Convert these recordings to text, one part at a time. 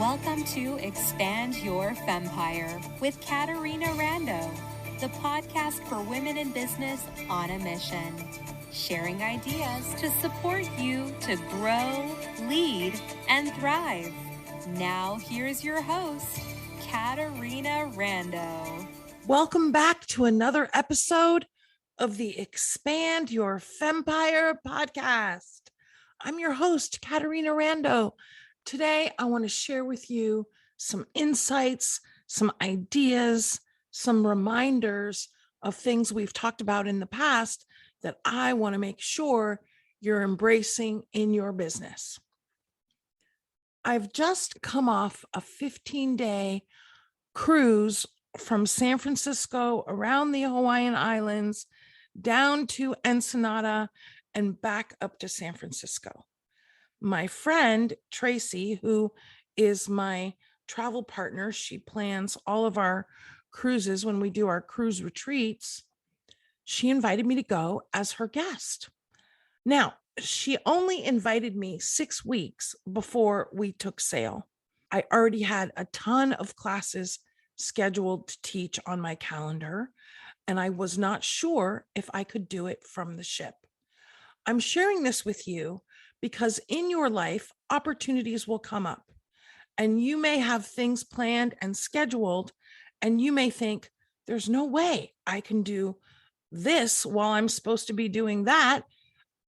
Welcome to Expand Your Fempire with Caterina Rando, the podcast for women in business on a mission, sharing ideas to support you to grow, lead, and thrive. Now, here's your host, Caterina Rando. Welcome back to another episode of the Expand Your Fempire podcast. I'm your host, Caterina Rando. Today, I want to share with you some insights, some ideas, some reminders of things we've talked about in the past that I want to make sure you're embracing in your business. I've just come off a 15-day cruise from San Francisco around the Hawaiian Islands down to Ensenada and back up to San Francisco. My friend Tracy, who is my travel partner, she plans all of our cruises when we do our cruise retreats. She invited me to go as her guest. Now, she only invited me 6 weeks before we took sail. I already had a ton of classes scheduled to teach on my calendar, and I was not sure if I could do it from the ship. I'm sharing this with you because in your life, opportunities will come up, and you may have things planned and scheduled, and you may think, there's no way I can do this while I'm supposed to be doing that.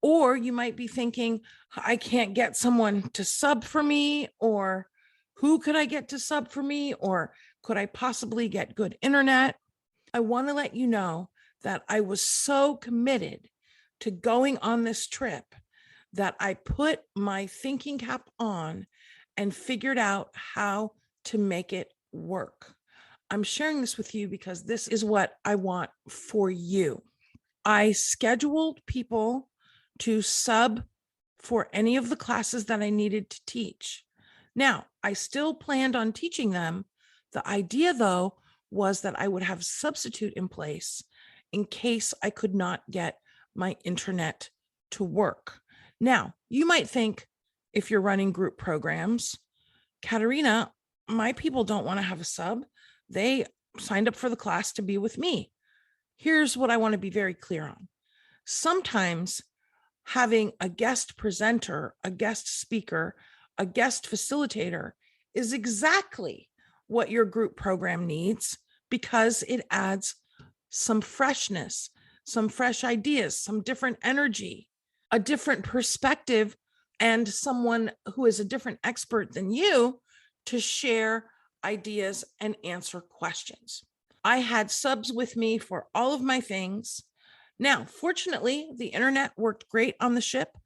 Or you might be thinking, I can't get someone to sub for me, or who could I get to sub for me? Or could I possibly get good internet? I want to let you know that I was so committed to going on this trip that I put my thinking cap on and figured out how to make it work. I'm sharing this with you because this is what I want for you. I scheduled people to sub for any of the classes that I needed to teach. Now, I still planned on teaching them. The idea, though, was that I would have a substitute in place in case I could not get my internet to work. Now, you might think, if you're running group programs, Caterina, my people don't want to have a sub. They signed up for the class to be with me. Here's what I want to be very clear on. Sometimes having a guest presenter, a guest speaker, a guest facilitator is exactly what your group program needs because it adds some freshness, some fresh ideas, some different energy, a different perspective, and someone who is a different expert than you to share ideas and answer questions. I had subs with me for all of my things. Now, fortunately, the internet worked great on the ship.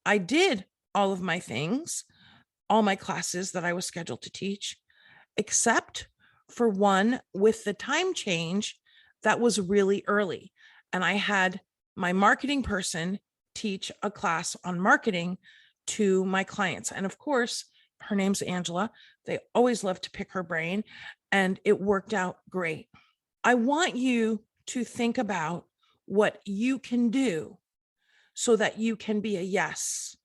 I did all of my things, all my classes that I was scheduled to teach, except for one with the time change that was really early. And I had my marketing person teach a class on marketing to my clients. And of course, her name's Angela. They always love to pick her brain, and it worked out great. I want you to think about what you can do so that you can be a yes.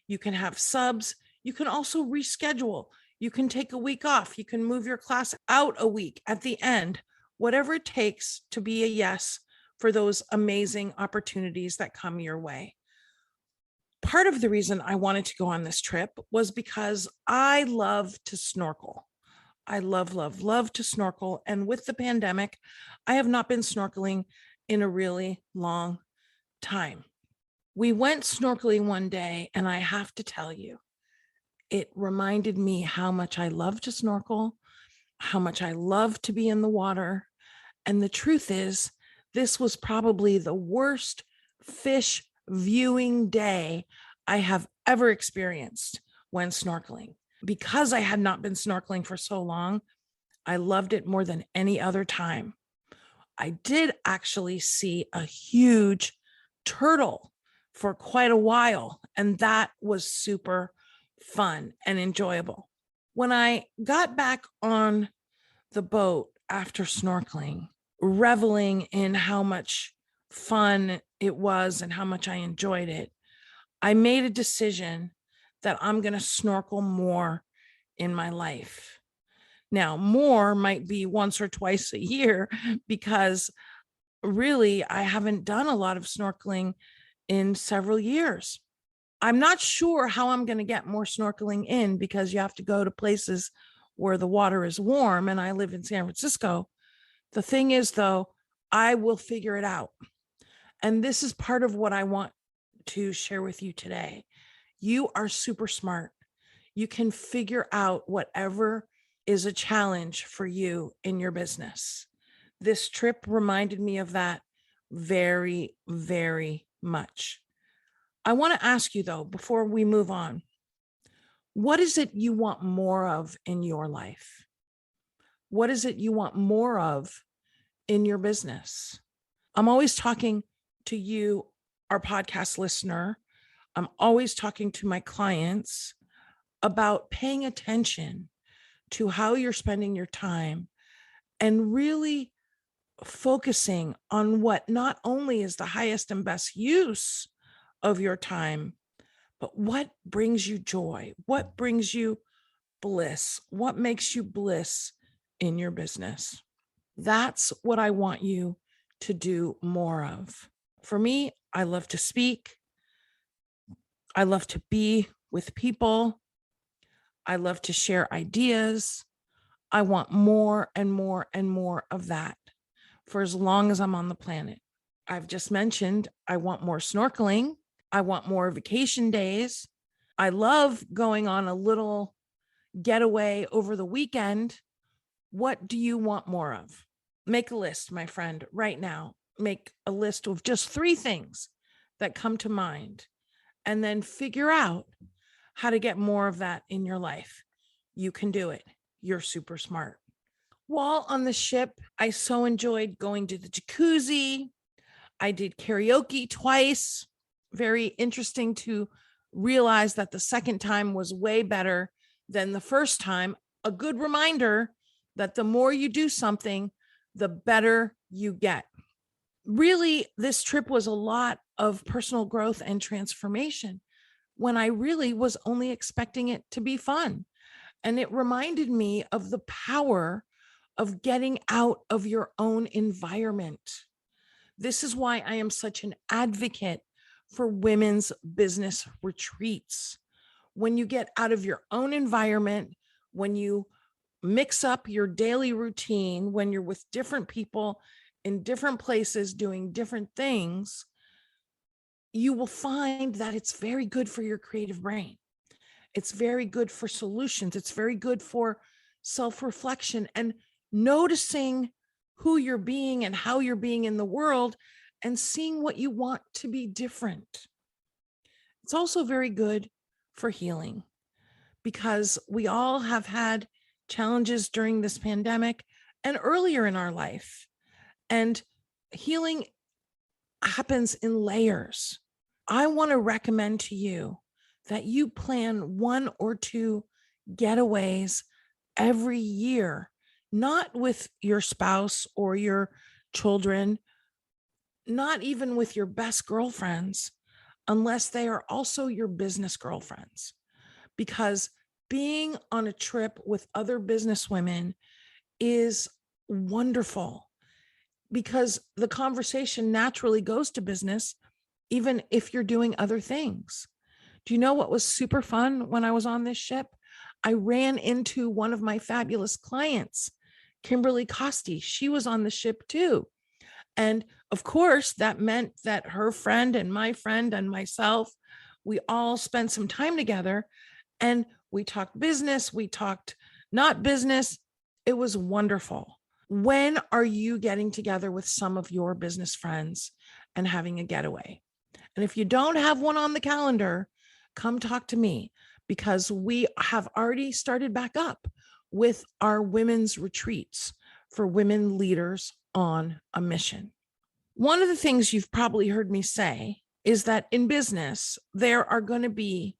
You can have subs. You can also reschedule. You can take a week off. You can move your class out a week at the end, whatever it takes to be a yes for those amazing opportunities that come your way. Part of the reason I wanted to go on this trip was because I love to snorkel. I love to snorkel. And with the pandemic, I have not been snorkeling in a really long time. We went snorkeling one day, and I have to tell you, it reminded me how much I love to snorkel, how much I love to be in the water. And the truth is, this was probably the worst fish viewing day I have ever experienced when snorkeling. Because I had not been snorkeling for so long, I loved it more than any other time. I did actually see a huge turtle for quite a while, and that was super fun and enjoyable. When I got back on the boat after snorkeling, reveling in how much fun it was and how much I enjoyed it, I made a decision that I'm going to snorkel more in my life. Now, more might be once or twice a year because really I haven't done a lot of snorkeling in several years. I'm not sure how I'm going to get more snorkeling in because you have to go to places where the water is warm, and I live in San Francisco. The thing is, though, I will figure it out. And this is part of what I want to share with you today. You are super smart. You can figure out whatever is a challenge for you in your business. This trip reminded me of that very, very much. I want to ask you, though, before we move on, what is it you want more of in your life? What is it you want more of in your business? I'm always talking to you, our podcast listener. I'm always talking to my clients about paying attention to how you're spending your time and really focusing on what not only is the highest and best use of your time, but what brings you joy, what brings you bliss, what makes you bliss in your business. That's what I want you to do more of. For me, I love to speak. I love to be with people. I love to share ideas. I want more and more and more of that for as long as I'm on the planet. I've just mentioned I want more snorkeling. I want more vacation days. I love going on a little getaway over the weekend. What do you want more of? Make a list, my friend, right now. Make a list of just 3 things that come to mind, and then figure out how to get more of that in your life. You can do it. You're super smart. While on the ship, I so enjoyed going to the jacuzzi. I did karaoke twice. Very interesting to realize that the second time was way better than the first time. A good reminder that the more you do something, the better you get. Really, this trip was a lot of personal growth and transformation when I really was only expecting it to be fun. And it reminded me of the power of getting out of your own environment. This is why I am such an advocate for women's business retreats. When you get out of your own environment, when you mix up your daily routine, when you're with different people in different places doing different things, you will find that it's very good for your creative brain. It's very good for solutions. It's very good for self-reflection and noticing who you're being and how you're being in the world and seeing what you want to be different. It's also very good for healing because we all have had challenges during this pandemic and earlier in our life. And healing happens in layers. I want to recommend to you that you plan 1 or 2 getaways every year, not with your spouse or your children, not even with your best girlfriends, unless they are also your business girlfriends. Because being on a trip with other business women is wonderful because the conversation naturally goes to business, even if you're doing other things. Do you know what was super fun when I was on this ship? I ran into one of my fabulous clients, Kimberly Costi. She was on the ship too. And of course, that meant that her friend and my friend and myself, we all spent some time together and we talked business, we talked not business. It was wonderful. When are you getting together with some of your business friends and having a getaway? And if you don't have one on the calendar, come talk to me because we have already started back up with our women's retreats for women leaders on a mission. One of the things you've probably heard me say is that in business, there are going to be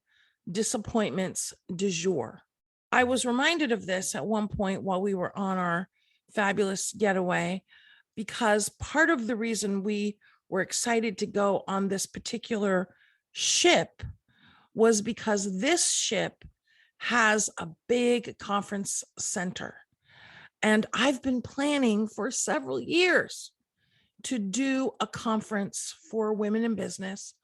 disappointments du jour. I was reminded of this at one point while we were on our fabulous getaway, because part of the reason we were excited to go on this particular ship was because this ship has a big conference center. And I've been planning for several years to do a conference for women in business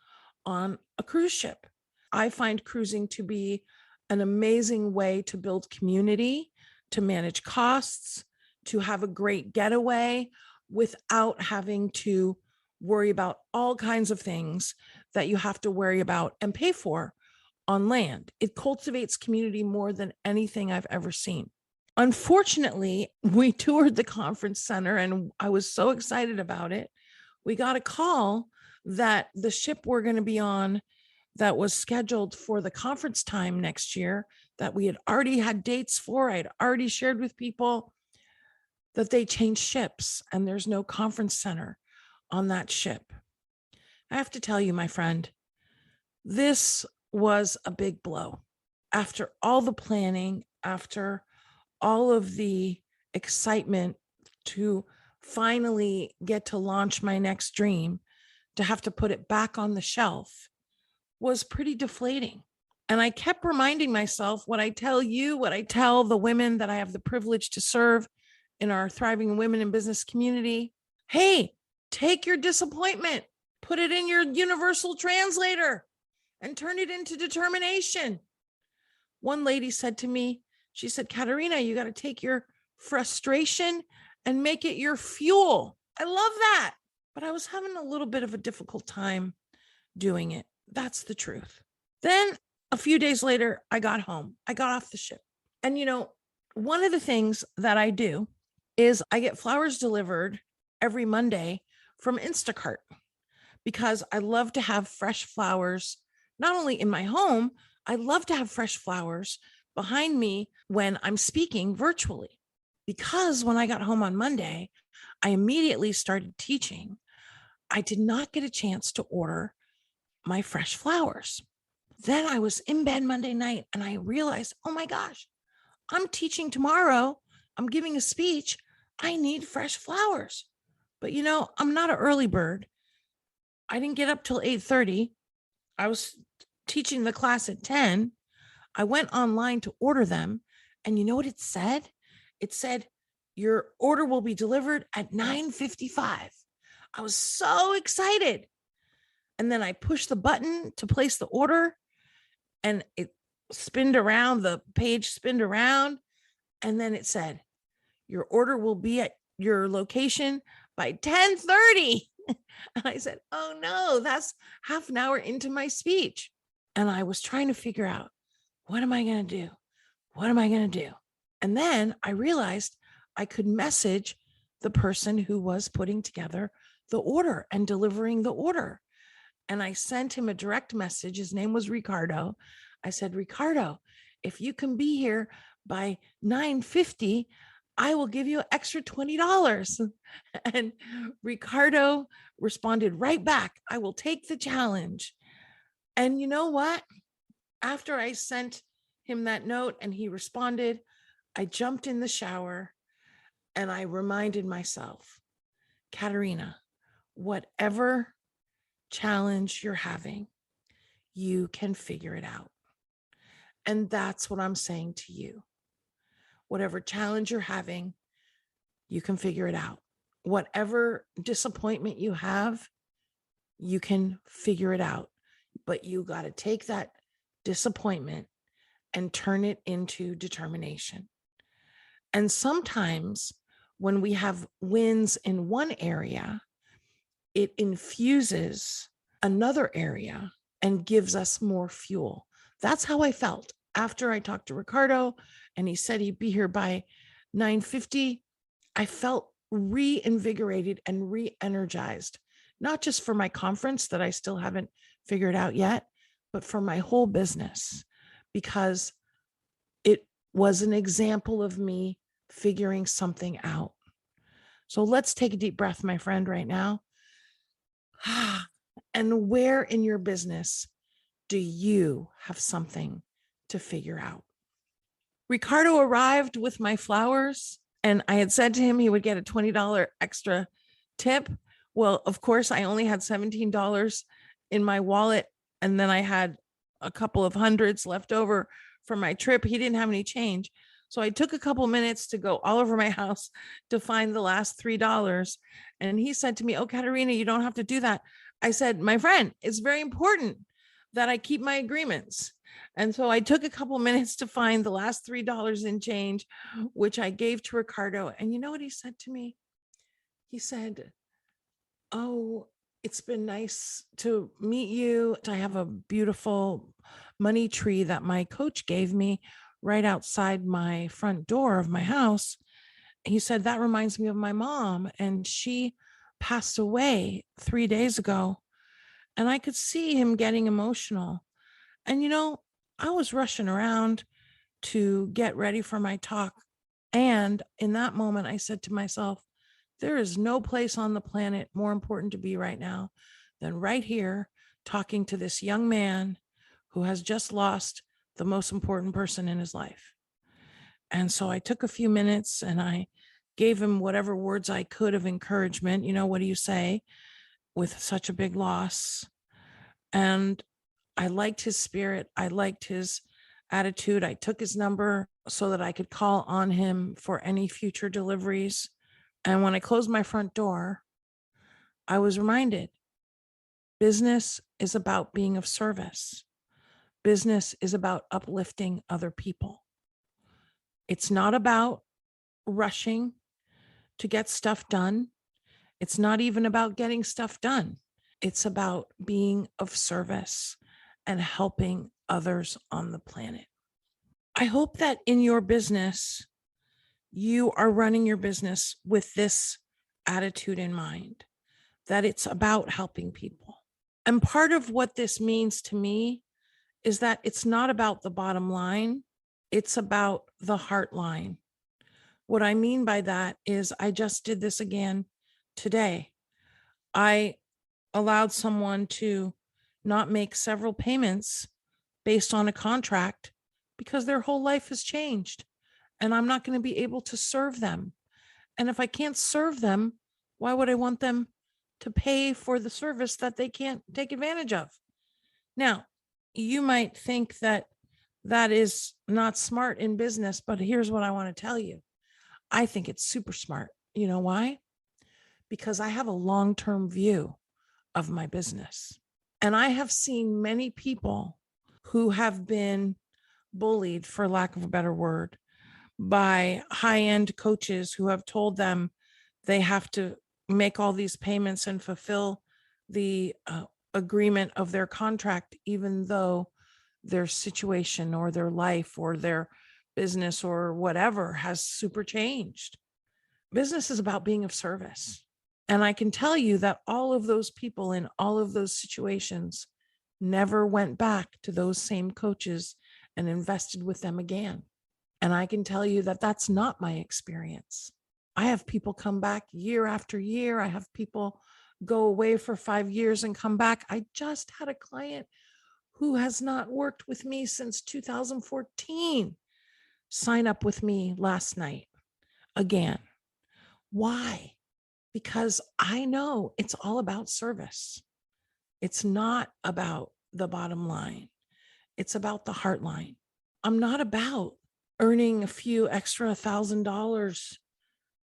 on a cruise ship. I find cruising to be an amazing way to build community, to manage costs, to have a great getaway without having to worry about all kinds of things that you have to worry about and pay for on land. It cultivates community more than anything I've ever seen. Unfortunately, we toured the conference center and I was so excited about it. We got a call that the ship we're going to be on that was scheduled for the conference time next year, that we had already had dates for, I'd already shared with people, that they changed ships and there's no conference center on that ship. I have to tell you, my friend, this was a big blow. After all the planning, after all of the excitement to finally get to launch my next dream, to have to put it back on the shelf was pretty deflating. And I kept reminding myself what I tell you, what I tell the women that I have the privilege to serve in our Thriving Women in Business community. Hey, take your disappointment, put it in your universal translator and turn it into determination. One lady said to me, she said, Caterina, you got to take your frustration and make it your fuel. I love that. But I was having a little bit of a difficult time doing it. That's the truth. Then a few days later, I got home. I got off the ship. And, one of the things that I do is I get flowers delivered every Monday from Instacart because I love to have fresh flowers, not only in my home, I love to have fresh flowers behind me when I'm speaking virtually. Because when I got home on Monday, I immediately started teaching. I did not get a chance to order my fresh flowers. Then I was in bed Monday night and I realized, oh my gosh, I'm teaching tomorrow. I'm giving a speech. I need fresh flowers. But I'm not an early bird. I didn't get up till 8:30. I was teaching the class at 10. I went online to order them. And you know what it said? It said, your order will be delivered at 9:55. I was so excited. And then I pushed the button to place the order and it spinned around, the page spinned around. And then it said, your order will be at your location by 10:30. And I said, oh no, that's half an hour into my speech. And I was trying to figure out, what am I going to do? What am I going to do? And then I realized I could message the person who was putting together the order and delivering the order. And I sent him a direct message. His name was Ricardo. I said, Ricardo, if you can be here by 9:50, I will give you an extra $20. And Ricardo responded right back, I will take the challenge. And you know what? After I sent him that note and he responded, I jumped in the shower and I reminded myself, Caterina, whatever challenge you're having, you can figure it out. And that's what I'm saying to you. Whatever challenge you're having, you can figure it out. Whatever disappointment you have, you can figure it out. But you got to take that disappointment and turn it into determination. And sometimes when we have wins in one area, it infuses another area and gives us more fuel. That's how I felt after I talked to Ricardo and he said he'd be here by 9:50. I felt reinvigorated and re-energized, not just for my conference that I still haven't figured out yet, but for my whole business, because it was an example of me figuring something out. So let's take a deep breath, my friend, right now. And where in your business do you have something to figure out? Ricardo arrived with my flowers and I had said to him he would get a $20 extra tip. Well, of course, I only had $17 in my wallet. And then I had a couple of hundreds left over from my trip. He didn't have any change. So I took a couple minutes to go all over my house to find the last $3. And he said to me, "Oh, Caterina, you don't have to do that." I said, "My friend, it's very important that I keep my agreements." And so I took a couple minutes to find the last $3 in change, which I gave to Ricardo. And you know what he said to me? He said, "Oh, it's been nice to meet you. I have a beautiful money tree that my coach gave me right outside my front door of my house." He said, "That reminds me of my mom, and she passed away 3 days ago." And I could see him getting emotional. And, I was rushing around to get ready for my talk. And in that moment, I said to myself, there is no place on the planet more important to be right now than right here talking to this young man who has just lost the most important person in his life. And so I took a few minutes and I gave him whatever words I could of encouragement. What do you say with such a big loss? And I liked his spirit. I liked his attitude. I took his number so that I could call on him for any future deliveries. And when I closed my front door, I was reminded business is about being of service. Business is about uplifting other people. It's not about rushing to get stuff done. It's not even about getting stuff done. It's about being of service and helping others on the planet. I hope that in your business, you are running your business with this attitude in mind, that it's about helping people. And part of what this means to me is that it's not about the bottom line, it's about the heart line. What I mean by that is I just did this again today. I allowed someone to not make several payments based on a contract because their whole life has changed and I'm not going to be able to serve them. And if I can't serve them, why would I want them to pay for the service that they can't take advantage of? Now, you might think that that is not smart in business, but here's what I want to tell you. I think it's super smart. You know why? Because I have a long-term view of my business. And I have seen many people who have been bullied, for lack of a better word, by high-end coaches who have told them they have to make all these payments and fulfill the agreement of their contract, even though their situation or their life or their business or whatever has super changed. Business is about being of service. And I can tell you that all of those people in all of those situations never went back to those same coaches and invested with them again. And I can tell you that that's not my experience. I have people come back year after year. I have people go away for 5 years and come back. I just had a client who has not worked with me since 2014 sign up with me last night again. Why? Because I know it's all about service. It's not about the bottom line. It's about the heart line. I'm not about earning a few extra $1,000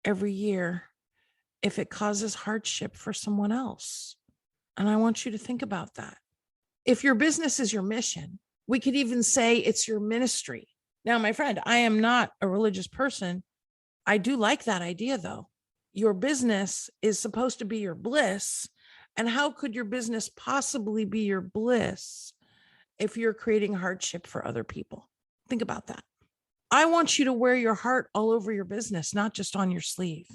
every year if it causes hardship for someone else. And I want you to think about that. If your business is your mission, we could even say it's your ministry. Now, my friend, I am not a religious person. I do like that idea, though. Your business is supposed to be your bliss. And how could your business possibly be your bliss if you're creating hardship for other people? Think about that. I want you to wear your heart all over your business, not just on your sleeve.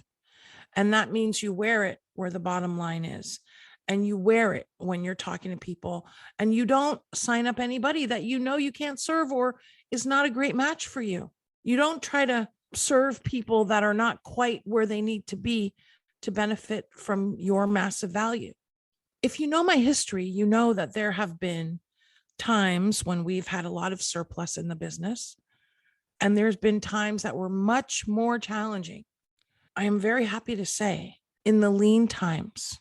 And that means you wear it where the bottom line is. And you wear it when you're talking to people, and you don't sign up anybody that you know you can't serve or is not a great match for you. You don't try to serve people that are not quite where they need to be to benefit from your massive value. If you know my history, you know that there have been times when we've had a lot of surplus in the business, and there's been times that were much more challenging. I am very happy to say in the lean times,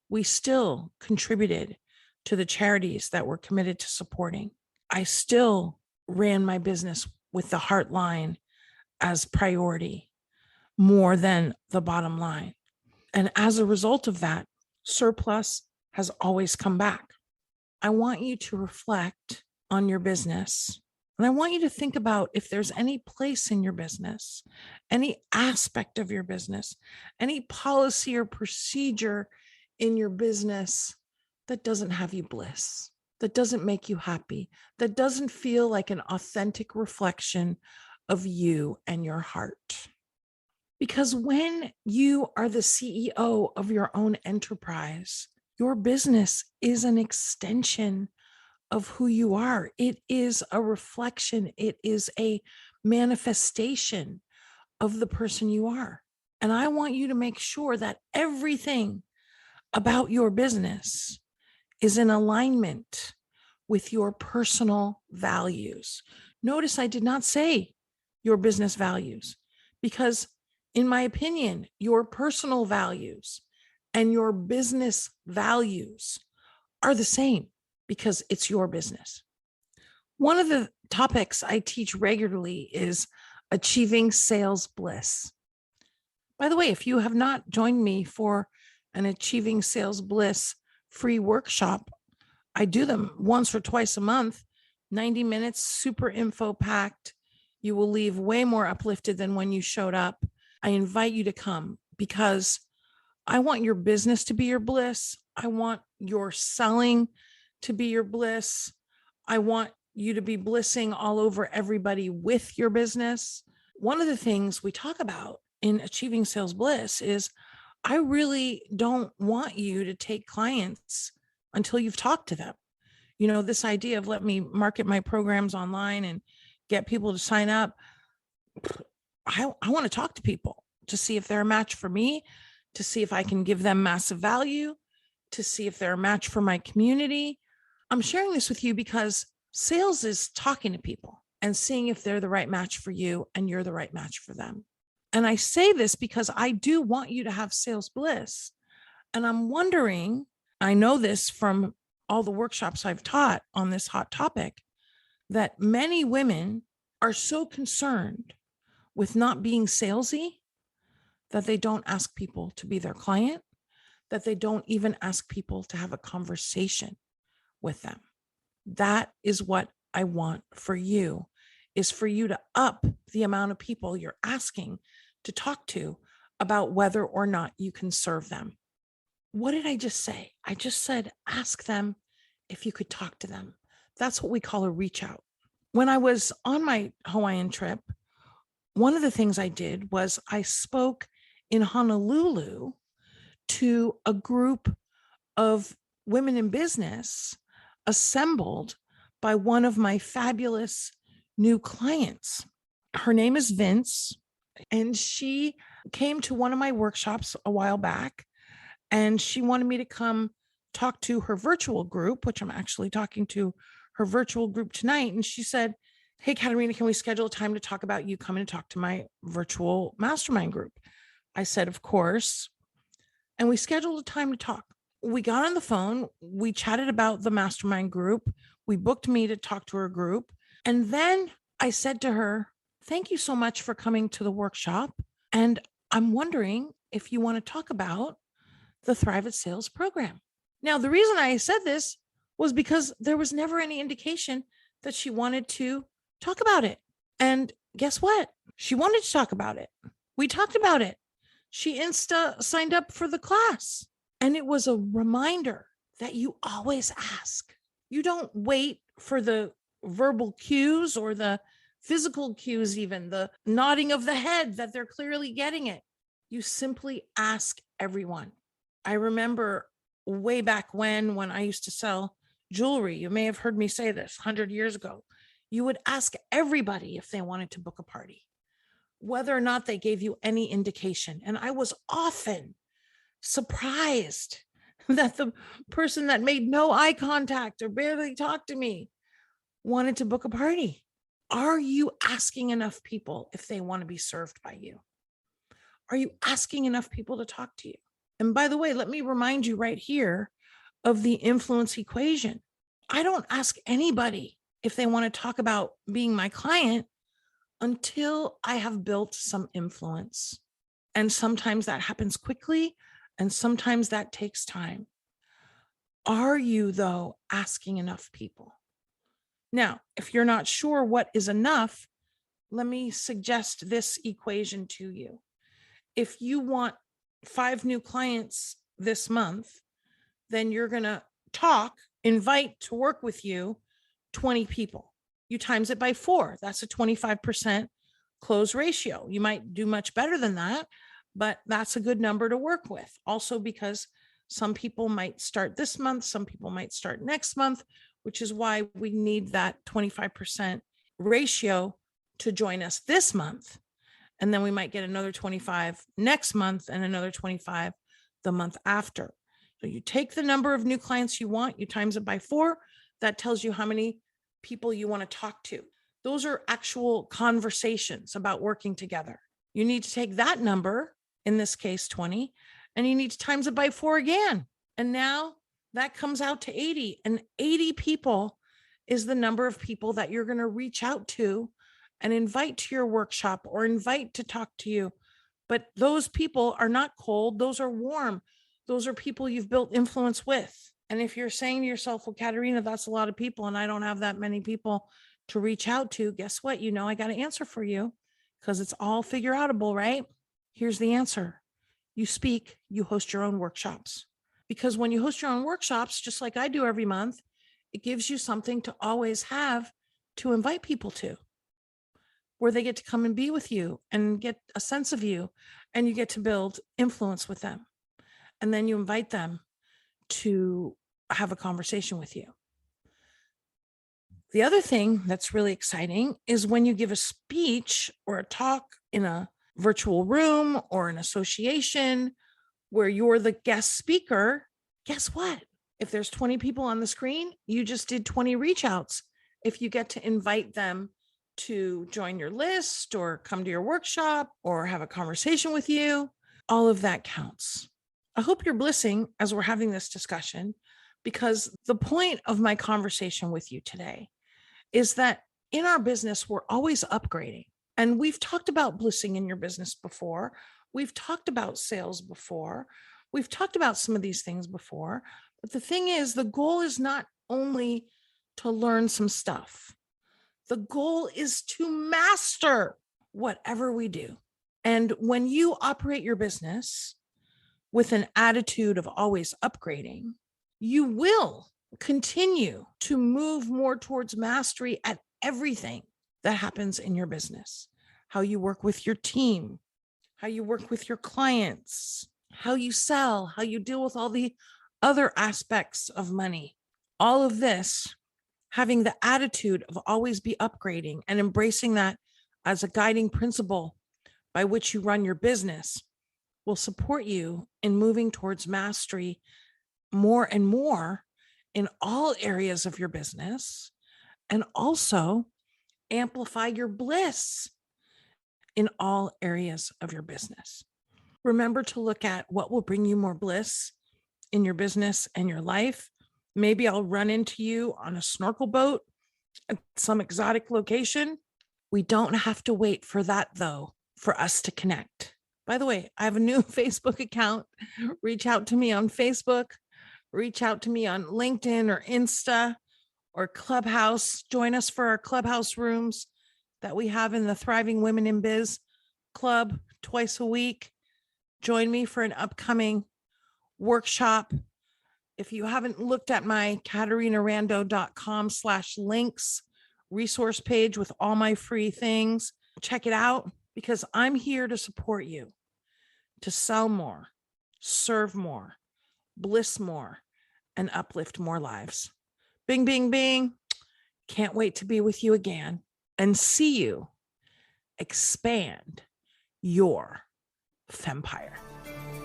we still contributed to the charities that we're committed to supporting. I still ran my business with the heart line as priority more than the bottom line. And as a result of that, surplus has always come back. I want you to reflect on your business. And I want you to think about if there's any place in your business, any aspect of your business, any policy or procedure in your business that doesn't have you bliss, that doesn't make you happy, that doesn't feel like an authentic reflection of you and your heart. Because when you are the CEO of your own enterprise, your business is an extension of who you are. It is a reflection, it is a manifestation of the person you are. And I want you to make sure that everything about your business is in alignment with your personal values. Notice I did not say your business values, because in my opinion, your personal values and your business values are the same because it's your business. One of the topics I teach regularly is achieving sales bliss. By the way, if you have not joined me for an Achieving Sales Bliss free workshop, I do them once or twice a month, 90 minutes, super info packed. You will leave way more uplifted than when you showed up. I invite you to come because I want your business to be your bliss. I want your selling to be your bliss. I want you to be blissing all over everybody with your business. One of the things we talk about in Achieving Sales Bliss is I really don't want you to take clients until you've talked to them. You know, this idea of let me market my programs online and get people to sign up. I want to talk to people to see if they're a match for me, to see if I can give them massive value, to see if they're a match for my community. I'm sharing this with you because sales is talking to people and seeing if they're the right match for you and you're the right match for them. And I say this because I do want you to have sales bliss. And I'm wondering, I know this from all the workshops I've taught on this hot topic, that many women are so concerned with not being salesy that they don't ask people to be their client, that they don't even ask people to have a conversation with them. That is what I want for you, is for you to up the amount of people you're asking to talk to about whether or not you can serve them. What did I just say? I just said, ask them if you could talk to them. That's what we call a reach out. When I was on my Hawaiian trip, one of the things I did was I spoke in Honolulu to a group of women in business assembled by one of my fabulous new clients. Her name is Vince, and she came to one of my workshops a while back, and she wanted me to come talk to her virtual group, which I'm actually talking to her virtual group tonight. And she said, hey, Caterina, can we schedule a time to talk about you coming to talk to my virtual mastermind group? I said, of course. And we scheduled a time to talk. We got on the phone. We chatted about the mastermind group. We booked me to talk to her group. And then I said to her, thank you so much for coming to the workshop. And I'm wondering if you want to talk about the Thrive at Sales program. Now, the reason I said this was because there was never any indication that she wanted to talk about it. And guess what? She wanted to talk about it. We talked about it. She signed up for the class. And it was a reminder that you always ask. You don't wait for the verbal cues or the physical cues, even the nodding of the head that they're clearly getting it. You simply ask everyone. I remember way back when I used to sell jewelry, you may have heard me say this 100 years ago, you would ask everybody if they wanted to book a party, whether or not they gave you any indication. And I was often surprised that the person that made no eye contact or barely talked to me wanted to book a party. Are you asking enough people if they want to be served by you? Are you asking enough people to talk to you? And by the way, let me remind you right here of the influence equation. I don't ask anybody if they want to talk about being my client until I have built some influence. And sometimes that happens quickly, and sometimes that takes time. Are you, though, asking enough people? Now, if you're not sure what is enough, let me suggest this equation to you. If you want 5 new clients this month, then you're going to invite to work with you 20 people. You times it by 4. That's a 25% close ratio. You might do much better than that, but that's a good number to work with. Also, because some people might start this month, some people might start next month, which is why we need that 25% ratio to join us this month. And then we might get another 25 next month and another 25 the month after. So you take the number of new clients you want, you times it by 4. That tells you how many people you want to talk to. Those are actual conversations about working together. You need to take that number, in this case 20, and you need to times it by 4 again. And now that comes out to 80. And 80 people is the number of people that you're going to reach out to and invite to your workshop or invite to talk to you. But those people are not cold. Those are warm. Those are people you've built influence with. And if you're saying to yourself, well, Caterina, that's a lot of people and I don't have that many people to reach out to, guess what? You know, I got an answer for you because it's all figure outable, right? Here's the answer. You speak, you host your own workshops. Because when you host your own workshops, just like I do every month, it gives you something to always have to invite people to, where they get to come and be with you and get a sense of you, and you get to build influence with them. And then you invite them to have a conversation with you. The other thing that's really exciting is when you give a speech or a talk in a virtual room or an association where you're the guest speaker, guess what? If there's 20 people on the screen, you just did 20 reach outs. If you get to invite them to join your list or come to your workshop or have a conversation with you, all of that counts. I hope you're blissing as we're having this discussion, because the point of my conversation with you today is that in our business, we're always upgrading. And we've talked about blissing in your business before. We've talked about sales before. We've talked about some of these things before. But the thing is, the goal is not only to learn some stuff. The goal is to master whatever we do. And when you operate your business with an attitude of always upgrading, you will continue to move more towards mastery at everything that happens in your business. How you work with your team, how you work with your clients, how you sell, how you deal with all the other aspects of money. All of this, having the attitude of always be upgrading and embracing that as a guiding principle by which you run your business, will support you in moving towards mastery more and more in all areas of your business, and also amplify your bliss in all areas of your business. Remember to look at what will bring you more bliss in your business and your life. Maybe I'll run into you on a snorkel boat at some exotic location. We don't have to wait for that, though, for us to connect. By the way, I have a new Facebook account. Reach out to me on Facebook. Reach out to me on LinkedIn or Insta or Clubhouse. Join us for our Clubhouse rooms that we have in the Thriving Women in Biz Club twice a week. Join me for an upcoming workshop. If you haven't looked at my CaterinaRando.com/links resource page with all my free things, check it out, because I'm here to support you to sell more, serve more, bliss more, and uplift more lives. Bing, bing, bing. Can't wait to be with you again and see you expand your fempire.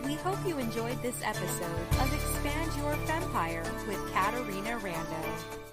We hope you enjoyed this episode of Expand Your Fempire with Caterina Rando.